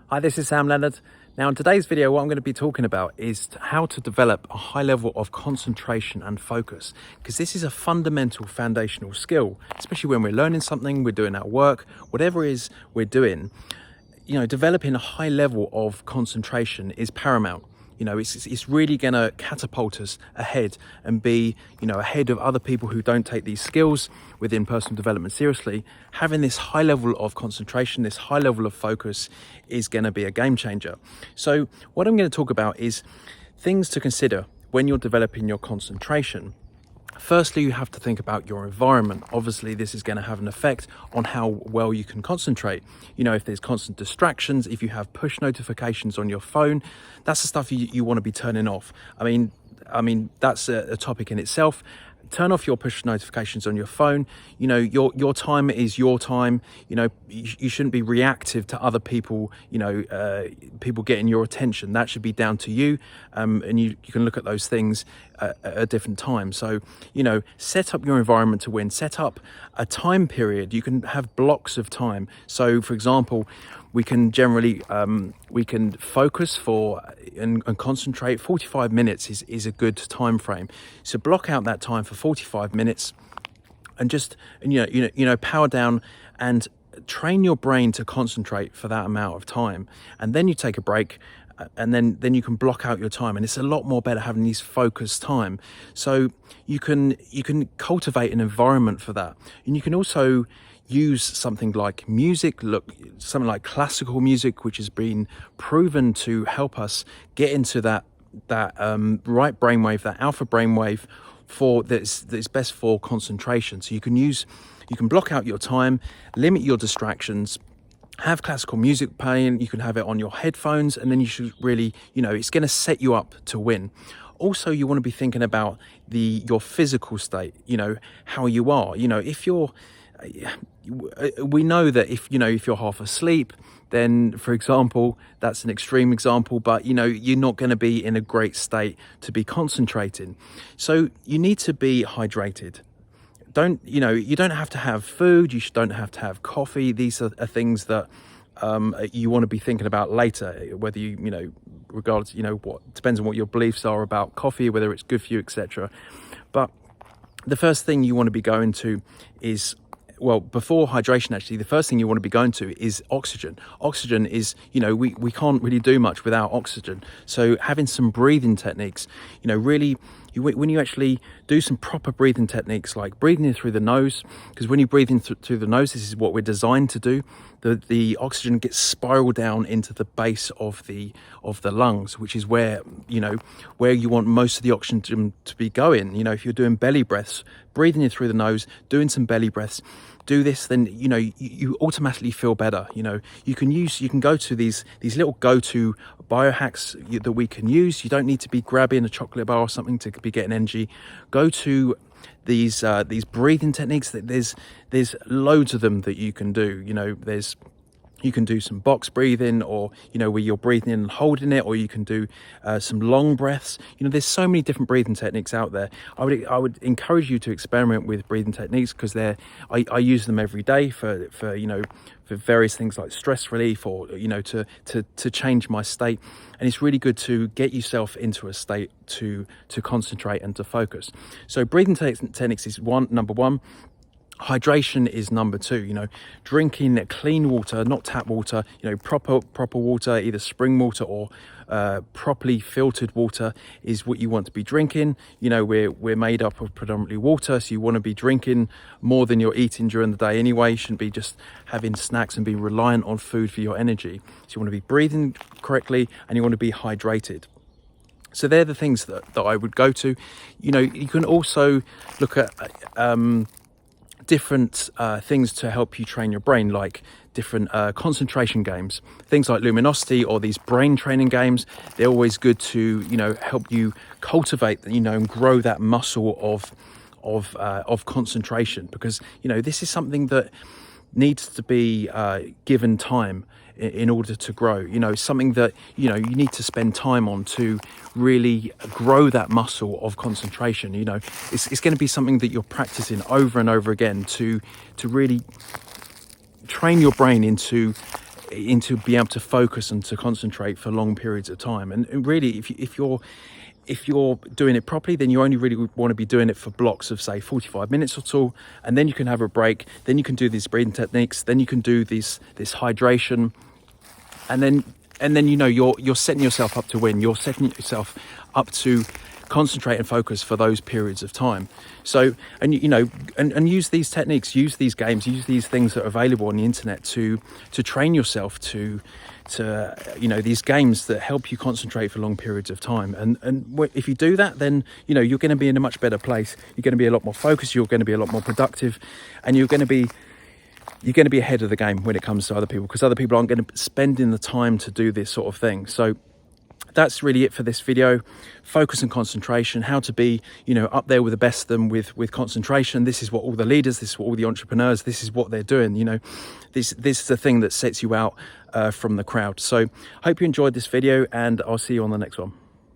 Hi, this is Leonard. Now in today's video, what I'm going to be talking about is how to develop a high level of concentration and focus, because this is a fundamental foundational skill, especially when we're learning something, we're doing our work, whatever it is we're doing. Developing a high level of concentration is paramount. It's really going to catapult us ahead and be, ahead of other people who don't take these skills within personal development seriously. Having this high level of concentration, this high level of focus is going to be a game changer. So what I'm going to talk about is things to consider when you're developing your concentration. Firstly, you have to think about your environment. Obviously, this is going to have an effect on how well you can concentrate. If there's constant distractions, if you have push notifications on your phone, that's the stuff you want to be turning off. I mean, that's a topic in itself. Turn off your push notifications on your phone. Your time is your time. You shouldn't be reactive to other people, people getting your attention. That should be down to you. And you can look at those things at a different time. So, set up your environment to win. Set up a time period. You can have blocks of time. So, for example, we can generally we can focus for and concentrate. 45 minutes is a good time frame. So block out that time for 45 minutes and just power down and train your brain to concentrate for that amount of time. And then you take a break, and then you can block out your time, and it's a lot more better having these focused time. So you can cultivate an environment for that, and you can also use something like music, something like classical music, which has been proven to help us get into that right brainwave, that alpha brainwave that's best for concentration. So you can block out your time, limit your distractions, have classical music playing. You can have it on your headphones, and then you should really, it's going to set you up to win. Also, you want to be thinking about your physical state, how you are. We know that if you're half asleep, then, for example, that's an extreme example, but you're not going to be in a great state to be concentrating. So you need to be hydrated. You don't have to have food. You don't have to have coffee. These are things that you want to be thinking about later, whether regardless, what depends on what your beliefs are about coffee, whether it's good for you, etc. But the first thing you want to be going to is, before hydration, actually, the first thing you want to be going to is oxygen. Oxygen is, we can't really do much without oxygen. So having some breathing techniques, really, when you actually do some proper breathing techniques, like breathing in through the nose, because when you breathe in through the nose, this is what we're designed to do. The oxygen gets spiraled down into the base of the lungs, which is where you want most of the oxygen to be going. If you're doing belly breaths, breathing in through the nose, doing some belly breaths, do this, then you automatically feel better. You can go to these little go-to biohacks that we can use. You don't need to be grabbing a chocolate bar or something to be getting energy. Go to these breathing techniques. There's loads of them that you can do. You can do some box breathing, or where you're breathing in and holding it, or you can do some long breaths. There's so many different breathing techniques out there. I would encourage you to experiment with breathing techniques, because I use them every day for various things like stress relief, or to change my state. And it's really good to get yourself into a state to concentrate and to focus. So breathing techniques is number one. Hydration is number two. Drinking clean water, not tap water, proper water, either spring water or properly filtered water is what you want to be drinking. We're made up of predominantly water, so you want to be drinking more than you're eating during the day anyway. You shouldn't be just having snacks and being reliant on food for your energy. So you want to be breathing correctly, and you want to be hydrated. So they're the things that I would go to. You can also look at different things to help you train your brain, like different concentration games, things like luminosity or these brain training games. They're always good to help you cultivate and grow that muscle of concentration, because this is something that needs to be given time in order to grow. Something that you need to spend time on to really grow that muscle of concentration. It's going to be something that you're practicing over and over again to really train your brain into into being able to focus and to concentrate for long periods of time. And really, if you're doing it properly, then you only really want to be doing it for blocks of, say, 45 minutes or so, and then you can have a break, then you can do these breathing techniques, then you can do this hydration, and then you know you're setting yourself up to win. You're setting yourself up to concentrate and focus for those periods of time. So, and you know, and use these techniques, use these games, use these things that are available on the internet to train yourself to you know, these games that help you concentrate for long periods of time. And if you do that, then you know you're going to be in a much better place. You're going to be a lot more focused, you're going to be a lot more productive, and you're going to be ahead of the game when it comes to other people, because other people aren't going to spend in the time to do this sort of thing. So that's really it for this video. Focus and concentration, how to be, you know, up there with the best of them with concentration. This is what all the leaders, this is what all the entrepreneurs, this is what they're doing. You know, this is the thing that sets you out from the crowd. So hope you enjoyed this video, and I'll see you on the next one.